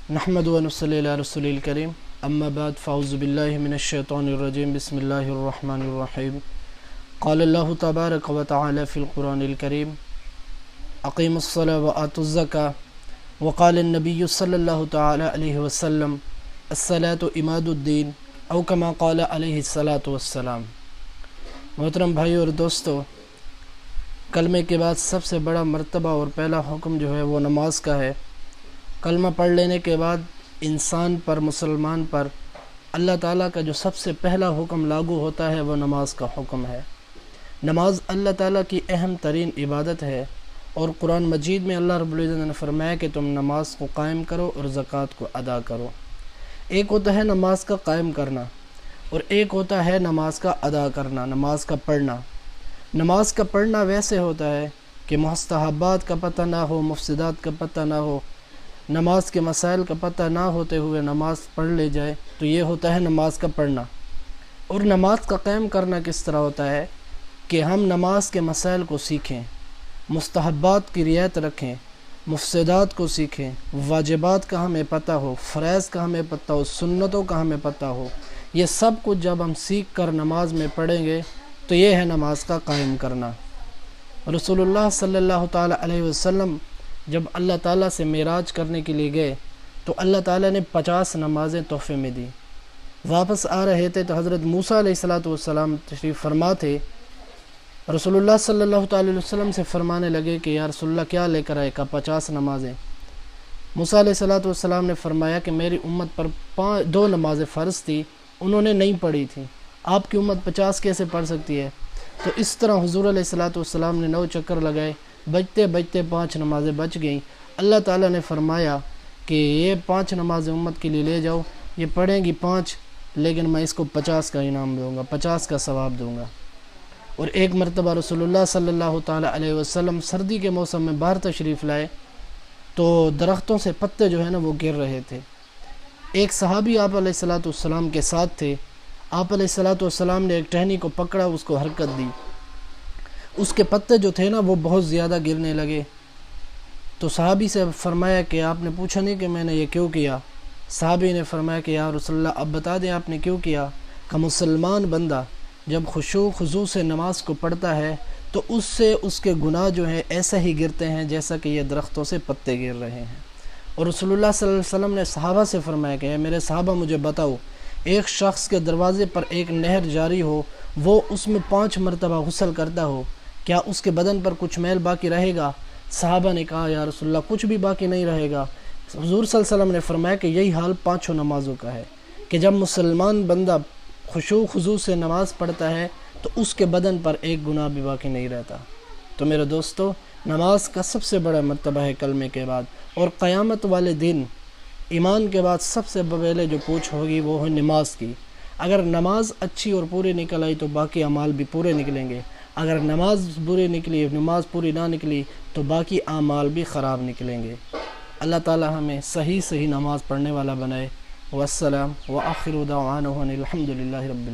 نحمد و نصلی علی رسول الکریم اما بعد فاعوذ باللہ من الشیطان الرجیم بسم اللہ الرحمن الرحیم قال اللہ تبارک و تعالی فی القرآن الکریم اقیموا الصلاة وآتوا الزکاة وقال النبی صلی اللہ تعالی علیہ وسلم الصلاة عماد الدین او کما قال علیہ الصلاة والسلام۔ محترم بھائی اور دوستو، کلمے کے بعد سب سے بڑا مرتبہ اور پہلا حکم جو ہے وہ نماز کا ہے۔ کلمہ پڑھ لینے کے بعد انسان پر، مسلمان پر اللہ تعالیٰ کا جو سب سے پہلا حکم لاگو ہوتا ہے وہ نماز کا حکم ہے۔ نماز اللہ تعالیٰ کی اہم ترین عبادت ہے، اور قرآن مجید میں اللہ رب العزت نے فرمایا کہ تم نماز کو قائم کرو اور زکوٰۃ کو ادا کرو۔ ایک ہوتا ہے نماز کا قائم کرنا، اور ایک ہوتا ہے نماز کا ادا کرنا، نماز کا پڑھنا۔ نماز کا پڑھنا ویسے ہوتا ہے کہ مستحبات کا پتہ نہ ہو، مفسدات کا پتہ نہ ہو، نماز کے مسائل کا پتہ نہ ہوتے ہوئے نماز پڑھ لے جائے، تو یہ ہوتا ہے نماز کا پڑھنا۔ اور نماز کا قائم کرنا کس طرح ہوتا ہے کہ ہم نماز کے مسائل کو سیکھیں، مستحبات کی رعایت رکھیں، مفسدات کو سیکھیں، واجبات کا ہمیں پتہ ہو، فرائض کا ہمیں پتہ ہو، سنتوں کا ہمیں پتہ ہو۔ یہ سب کچھ جب ہم سیکھ کر نماز میں پڑھیں گے تو یہ ہے نماز کا قائم کرنا۔ رسول اللہ صلی اللہ تعالیٰ علیہ وسلم جب اللہ تعالیٰ سے معراج کرنے کے لیے گئے تو اللہ تعالیٰ نے 50 نمازیں تحفے میں دی۔ واپس آ رہے تھے تو حضرت موسیٰ علیہ السلام تشریف فرما تھے۔ رسول اللہ صلی اللہ تعالیٰ علیہ وسلم سے فرمانے لگے کہ یا رسول اللہ کیا لے کر آئے؟ کہا 50 نمازیں۔ موسیٰ علیہ السلام نے فرمایا کہ میری امت پر 2 نمازیں فرض تھی، انہوں نے نہیں پڑھی تھی، آپ کی امت 50 کیسے پڑھ سکتی ہے؟ تو اس طرح حضور علیہ السلام نے 9 چکر لگائے، بجتے بجتے 5 نمازیں بچ گئیں۔ اللہ تعالیٰ نے فرمایا کہ یہ 5 نمازیں امت کے لیے لے جاؤ، یہ پڑھیں گی 5، لیکن میں اس کو 50 کا انعام دوں گا، 50 کا ثواب دوں گا۔ اور ایک مرتبہ رسول اللہ صلی اللہ تعالیٰ علیہ وسلم سردی کے موسم میں باہر تشریف لائے تو درختوں سے پتے جو ہے نا وہ گر رہے تھے۔ ایک صحابی آپ علیہ السلام کے ساتھ تھے، آپ علیہ السلام نے ایک ٹہنی کو پکڑا، اس کو حرکت دی، اس کے پتے جو تھے نا وہ بہت زیادہ گرنے لگے۔ تو صحابی سے فرمایا کہ آپ نے پوچھا نہیں کہ میں نے یہ کیوں کیا؟ صحابی نے فرمایا کہ یا رسول اللہ اب بتا دیں آپ نے کیوں کیا؟ کہ مسلمان بندہ جب خشوع خضوع سے نماز کو پڑھتا ہے تو اس سے اس کے گناہ جو ہیں ایسا ہی گرتے ہیں جیسا کہ یہ درختوں سے پتے گر رہے ہیں۔ اور رسول اللہ صلی اللہ علیہ وسلم نے صحابہ سے فرمایا کہ اے میرے صحابہ مجھے بتاؤ، ایک شخص کے دروازے پر ایک نہر جاری ہو، وہ اس میں 5 مرتبہ غسل کرتا ہو، کیا اس کے بدن پر کچھ میل باقی رہے گا؟ صحابہ نے کہا یا رسول اللہ کچھ بھی باقی نہیں رہے گا۔ حضور صلی اللہ علیہ وسلم نے فرمایا کہ یہی حال 5 نمازوں کا ہے کہ جب مسلمان بندہ خشوع خضوع سے نماز پڑھتا ہے تو اس کے بدن پر ایک گناہ بھی باقی نہیں رہتا۔ تو میرے دوستو، نماز کا سب سے بڑا مرتبہ ہے کلمے کے بعد، اور قیامت والے دن ایمان کے بعد سب سے پہلے جو پوچھ ہوگی وہ ہے نماز کی۔ اگر نماز اچھی اور پوری نکل آئی تو باقی اعمال بھی پورے نکلیں گے، اگر نماز بری نکلی، نماز پوری نہ نکلی تو باقی اعمال بھی خراب نکلیں گے۔ اللہ تعالی ہمیں صحیح نماز پڑھنے والا بنائے۔ والسلام وآخر دعوانا الحمد للہ رب العالمین۔